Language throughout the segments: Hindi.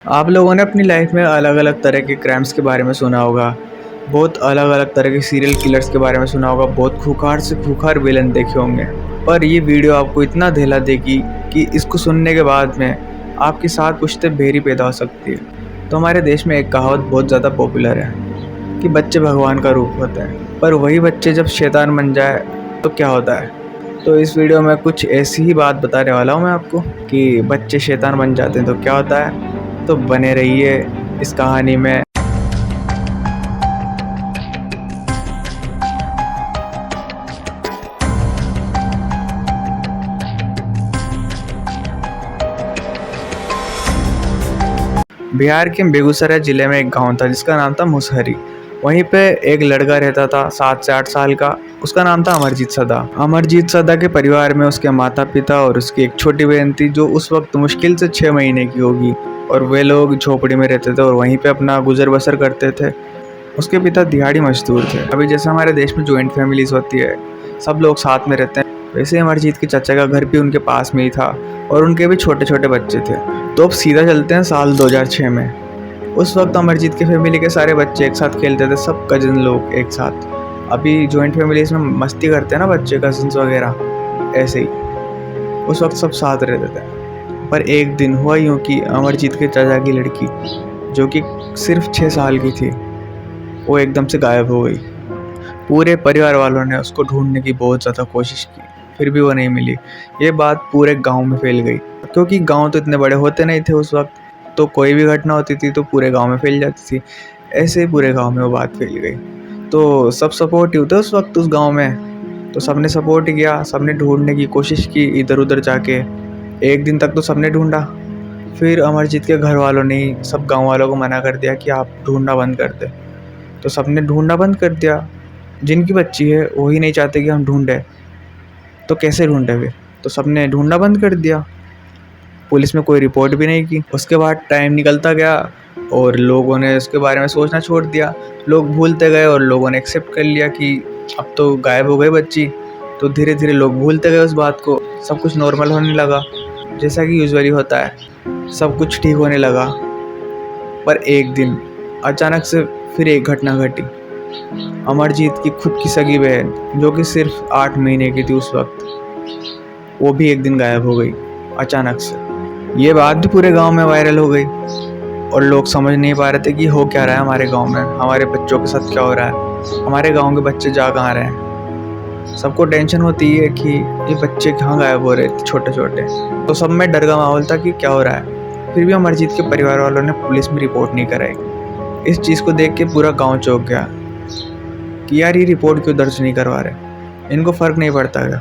आप लोगों ने अपनी लाइफ में अलग अलग तरह के क्राइम्स के बारे में सुना होगा। बहुत अलग अलग तरह के सीरियल किलर्स के बारे में सुना होगा। बहुत खूंखार से खूंखार विलन देखे होंगे। पर ये वीडियो आपको इतना धैला देगी कि इसको सुनने के बाद में आपके साथ पुश्ते बेरी पैदा हो सकती है। तो हमारे देश में एक कहावत बहुत ज़्यादा पॉपुलर है कि बच्चे भगवान का रूप होते हैं, पर वही बच्चे जब शैतान बन जाए तो क्या होता है। तो इस वीडियो में कुछ ऐसी ही बात बताने वाला हूँ मैं आपको कि बच्चे शैतान बन जाते हैं तो क्या होता है। तो बने रहिए इस कहानी में। बिहार के बेगूसराय ज़िले में एक गांव था जिसका नाम था मुसहरी। वहीं पे एक लड़का रहता था 7 से 8 साल का। उसका नाम था अमरजीत सदा। अमरजीत सदा के परिवार में उसके माता पिता और उसकी एक छोटी बहन थी जो उस वक्त मुश्किल से 6 महीने की होगी। और वे लोग झोपड़ी में रहते थे और वहीं पे अपना गुजर बसर करते थे। उसके पिता दिहाड़ी मजदूर थे। अभी जैसे हमारे देश में जॉइंट फैमिलीज होती है, सब लोग साथ में रहते हैं, वैसे अमरजीत के चाचा का घर भी उनके पास में ही था और उनके भी छोटे छोटे बच्चे थे। तो अब सीधा चलते हैं साल 2006 में। उस वक्त अमरजीत की फैमिली के सारे बच्चे एक साथ खेलते थे, सब कजिन लोग एक साथ। अभी जॉइंट फैमिलीज में मस्ती करते हैं ना बच्चे, कजिन्स वगैरह, ऐसे ही उस वक्त सब साथ रहते थे। पर एक दिन हुआ यूँ कि अमरजीत के चाचा की लड़की, जो कि सिर्फ 6 साल की थी, वो एकदम से गायब हो गई। पूरे परिवार वालों ने उसको ढूंढने की बहुत ज़्यादा कोशिश की, फिर भी वो नहीं मिली। ये बात पूरे गांव में फैल गई, क्योंकि गांव तो इतने बड़े होते नहीं थे उस वक्त। तो कोई भी घटना होती थी तो पूरे गांव में फैल जाती थी। ऐसे ही पूरे गांव में वो बात फैल गई। तो सब सपोर्टिव थे उस वक्त उस गांव में। तो सबने सपोर्ट किया, सबने ढूंढने की कोशिश की इधर उधर जाके। एक दिन तक तो सबने ढूंढा। फिर अमरजीत के घर वालों ने ही सब गाँव वालों को मना कर दिया कि आप ढूंढना बंद कर दे। तो सबने ढूंढना बंद कर दिया। जिनकी बच्ची है वही नहीं चाहते कि हम ढूंढें, तो कैसे ढूंढे वे। तो सबने ढूंढना बंद कर दिया। पुलिस में कोई रिपोर्ट भी नहीं की। उसके बाद टाइम निकलता गया और लोगों ने उसके बारे में सोचना छोड़ दिया। लोग भूलते गए और लोगों ने एक्सेप्ट कर लिया कि अब तो गायब हो गई बच्ची। तो धीरे धीरे लोग भूलते गए उस बात को। सब कुछ नॉर्मल होने लगा, जैसा कि यूजुअली होता है। सब कुछ ठीक होने लगा। पर एक दिन अचानक से फिर एक घटना घटी। अमरजीत की खुद की सगी बहन, जो कि सिर्फ 8 महीने की थी उस वक्त, वो भी एक दिन गायब हो गई अचानक से। ये बात भी पूरे गांव में वायरल हो गई और लोग समझ नहीं पा रहे थे कि हो क्या रहा है हमारे गांव में, हमारे बच्चों के साथ क्या हो रहा है, हमारे गांव के बच्चे जा कहाँ रहे हैं। सबको टेंशन होती है कि ये बच्चे कहाँ गायब हो रहे थे छोटे छोटे। तो सब में डर का माहौल था कि क्या हो रहा है। फिर भी अमरजीत के परिवार वालों ने पुलिस में रिपोर्ट नहीं कराई। इस चीज़ को देख के पूरा गाँव चौंक गया कि यार ये रिपोर्ट क्यों दर्ज नहीं करवा रहे, इनको फ़र्क नहीं पड़ता क्या।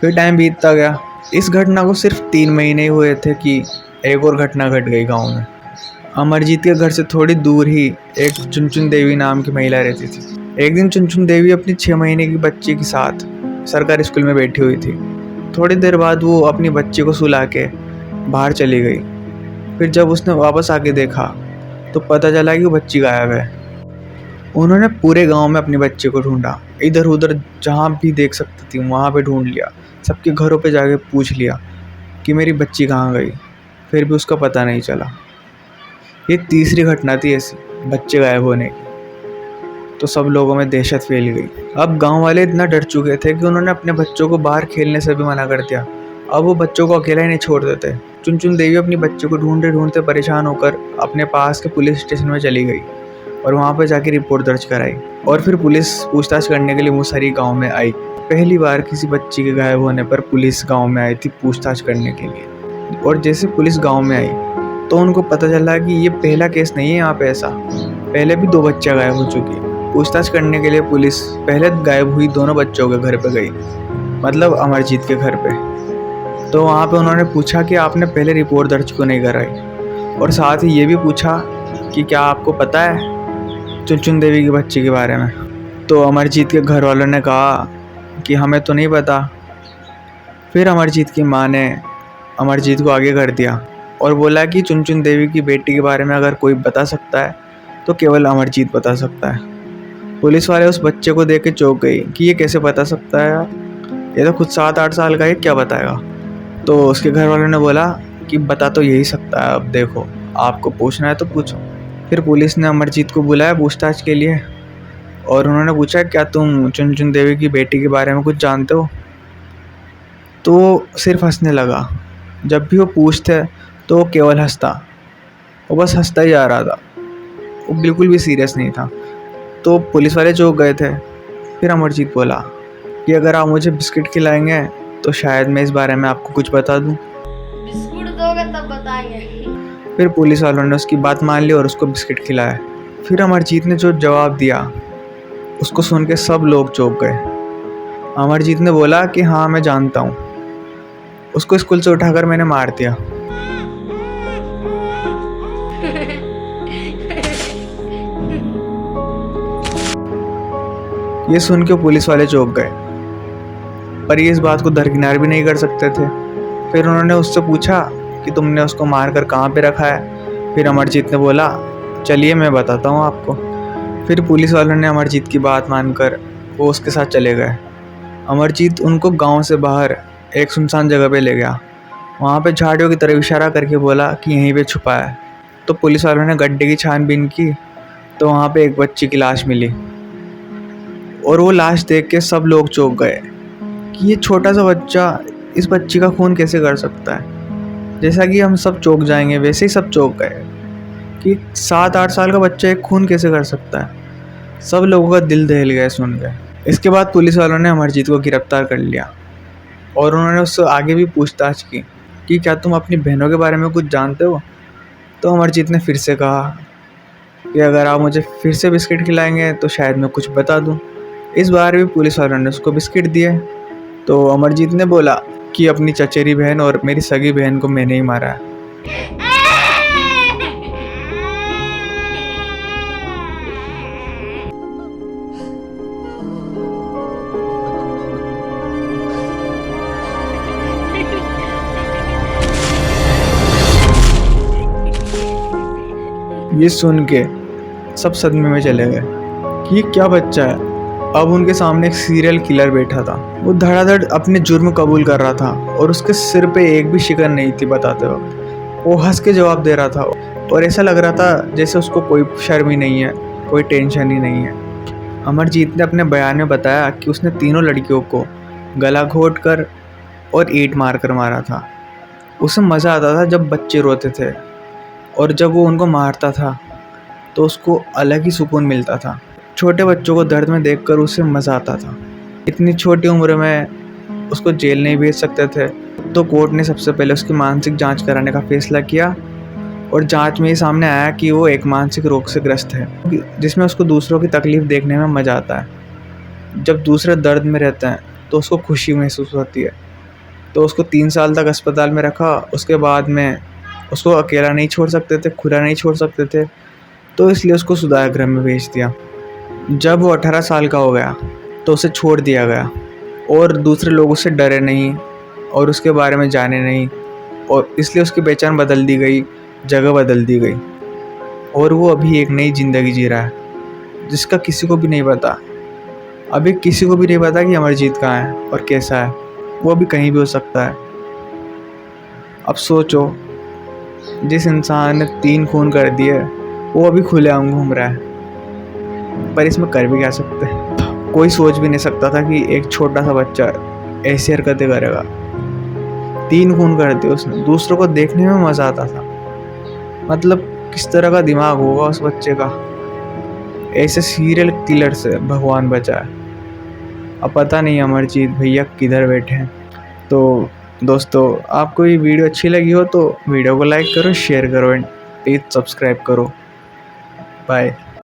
फिर टाइम बीतता गया। इस घटना को सिर्फ 3 महीने ही हुए थे कि एक और घटना घट गई गांव में। अमरजीत के घर से थोड़ी दूर ही एक चुनचुन देवी नाम की महिला रहती थी। एक दिन चुनचुन देवी अपनी 6 महीने की बच्ची के साथ सरकारी स्कूल में बैठी हुई थी। थोड़ी देर बाद वो अपनी बच्ची को सुला के बाहर चली गई। फिर जब उसने वापस आके देखा तो पता चला कि वो बच्ची गायब है। उन्होंने पूरे गांव में अपने बच्चे को ढूंढा, इधर उधर जहाँ भी देख सकती थी वहाँ पे ढूंढ लिया। सबके घरों पे जाके पूछ लिया कि मेरी बच्ची कहाँ गई, फिर भी उसका पता नहीं चला। ये तीसरी घटना थी ऐसी बच्चे गायब होने की। तो सब लोगों में दहशत फैल गई। अब गांव वाले इतना डर चुके थे कि उन्होंने अपने बच्चों को बाहर खेलने से भी मना कर दिया। अब वो बच्चों को अकेला ही नहीं छोड़ देते। चुनचुन देवी अपनी बच्चे को ढूंढते ढूंढते परेशान होकर अपने पास के पुलिस स्टेशन में चली गई और वहाँ पर जाके रिपोर्ट दर्ज कराई। और फिर पुलिस पूछताछ करने के लिए मुसहरी गांव में आई। पहली बार किसी बच्ची के गायब होने पर पुलिस गांव में आई थी पूछताछ करने के लिए। और जैसे पुलिस गांव में आई तो उनको पता चला कि ये पहला केस नहीं है यहाँ पे ऐसा, पहले भी 2 बच्चियाँ गायब हो चुकी है। पूछताछ करने के लिए पुलिस पहले गायब हुई दोनों बच्चों के घर पे गई, मतलब अमरजीत के घर पे। तो वहाँ पे उन्होंने पूछा कि आपने पहले रिपोर्ट दर्ज क्यों नहीं कराई, और साथ ही ये भी पूछा कि क्या आपको पता है चुनचुन देवी की बच्ची के बारे में। तो अमरजीत के घर वालों ने कहा कि हमें तो नहीं पता। फिर अमरजीत की माँ ने अमरजीत को आगे कर दिया और बोला कि चुनचुन देवी की बेटी के बारे में अगर कोई बता सकता है तो केवल अमरजीत बता सकता है। पुलिस वाले उस बच्चे को देख के चौंक गई कि ये कैसे बता सकता है यार, ये तो खुद 7-8 साल का है, क्या बताएगा। तो उसके घर वालों ने बोला कि बता तो यही सकता है, अब देखो आपको पूछना है तो पूछो। फिर पुलिस ने अमरजीत को बुलाया पूछताछ के लिए और उन्होंने पूछा क्या तुम चुनचुन देवी की बेटी के बारे में कुछ जानते हो? तो वो सिर्फ हंसने लगा। जब भी वो पूछते तो वो केवल हंसता, वो बस हंसता ही जा रहा था, वो बिल्कुल भी सीरियस नहीं था। तो पुलिस वाले चौंक गए थे। फिर अमरजीत बोला कि अगर आप मुझे बिस्किट खिलाएंगे तो शायद मैं इस बारे में आपको कुछ बता दूं। बिस्कुट दोगे तब बताएंगे। फिर पुलिस वालों ने उसकी बात मान ली और उसको बिस्किट खिलाया। फिर अमरजीत ने जो जवाब दिया उसको सुन के सब लोग चौंक गए। अमरजीत ने बोला कि हाँ मैं जानता हूँ, उसको स्कूल से उठाकर मैंने मार दिया। ये सुन के पुलिस वाले चौंक गए, पर ये इस बात को दरकिनार भी नहीं कर सकते थे। फिर उन्होंने उससे पूछा कि तुमने उसको मारकर कहाँ पे रखा है? फिर अमरजीत ने बोला चलिए मैं बताता हूँ आपको। फिर पुलिस वालों ने अमरजीत की बात मानकर वो उसके साथ चले गए। अमरजीत उनको गांव से बाहर एक सुनसान जगह पे ले गया। वहाँ पे झाड़ियों की तरफ इशारा करके बोला कि यहीं पे छुपा है। तो पुलिस वालों ने गड्ढे की छानबीन की तो वहाँ पे एक बच्ची की लाश मिली और वो लाश देख के सब लोग चौंक गए कि ये छोटा सा बच्चा इस बच्ची का खून कैसे कर सकता है। जैसा कि हम सब चौंक जाएंगे वैसे ही सब चौंक गए कि 7-8 साल का बच्चा एक खून कैसे कर सकता है। सब लोगों का दिल दहल गया सुन के। इसके बाद पुलिस वालों ने अमरजीत को गिरफ्तार कर लिया और उन्होंने उससे आगे भी पूछताछ की कि क्या तुम अपनी बहनों के बारे में कुछ जानते हो? तो अमरजीत ने फिर से कहा कि अगर आप मुझे फिर से बिस्किट खिलाएंगे तो शायद मैं कुछ बता दूं। इस बार भी पुलिस वालों ने उसको बिस्किट दिए तो अमरजीत ने बोला कि अपनी चचेरी बहन और मेरी सगी बहन को मैंने ही मारा है। ये सुन के सब सदमे में चले गए कि ये क्या बच्चा है। अब उनके सामने एक सीरियल किलर बैठा था। वो धड़ाधड़ अपने जुर्म कबूल कर रहा था और उसके सिर पे एक भी शिकन नहीं थी बताते वक्त। वो हंस के जवाब दे रहा था और ऐसा लग रहा था जैसे उसको कोई शर्म ही नहीं है, कोई टेंशन ही नहीं है। अमरजीत ने अपने बयान में बताया कि उसने तीनों लड़कियों को गला घोट कर और ईंट मार कर मारा था। उसे मज़ा आता था जब बच्चे रोते थे और जब वो उनको मारता था तो उसको अलग ही सुकून मिलता था। छोटे बच्चों को दर्द में देखकर उसे मज़ा आता था। इतनी छोटी उम्र में उसको जेल नहीं भेज सकते थे तो कोर्ट ने सबसे पहले उसकी मानसिक जांच कराने का फैसला किया और जांच में ये सामने आया कि वो एक मानसिक रोग से ग्रस्त है जिसमें उसको दूसरों की तकलीफ़ देखने में मज़ा आता है। जब दूसरे दर्द में रहते हैं तो उसको खुशी महसूस होती है। तो उसको 3 साल तक अस्पताल में रखा। उसके बाद में उसको अकेला नहीं छोड़ सकते थे, खुला नहीं छोड़ सकते थे, तो इसलिए उसको सुधार गृह में भेज दिया। जब वो 18 साल का हो गया तो उसे छोड़ दिया गया और दूसरे लोग उससे डरे नहीं और उसके बारे में जाने नहीं और इसलिए उसकी पहचान बदल दी गई, जगह बदल दी गई और वो अभी एक नई ज़िंदगी जी रहा है जिसका किसी को भी नहीं पता। अभी किसी को भी नहीं पता कि अमरजीत कहाँ है और कैसा है। वो अभी कहीं भी हो सकता है। अब सोचो, जिस इंसान ने 3 खून कर दिए वो अभी खुलेआम घूम रहा है, पर इसमें कर भी क्या सकते हैं। कोई सोच भी नहीं सकता था कि एक छोटा सा बच्चा ऐसी हरकतें करेगा। 3 खून कर दिए उसने, दूसरों को देखने में मज़ा आता था। मतलब किस तरह का दिमाग होगा उस बच्चे का। ऐसे सीरियल किलर से भगवान बचाए। अब पता नहीं अमरजीत भैया किधर बैठे हैं। तो दोस्तों, आपको ये वीडियो अच्छी लगी हो तो वीडियो को लाइक करो, शेयर करो एंड प्लीज़ सब्सक्राइब करो। बाय।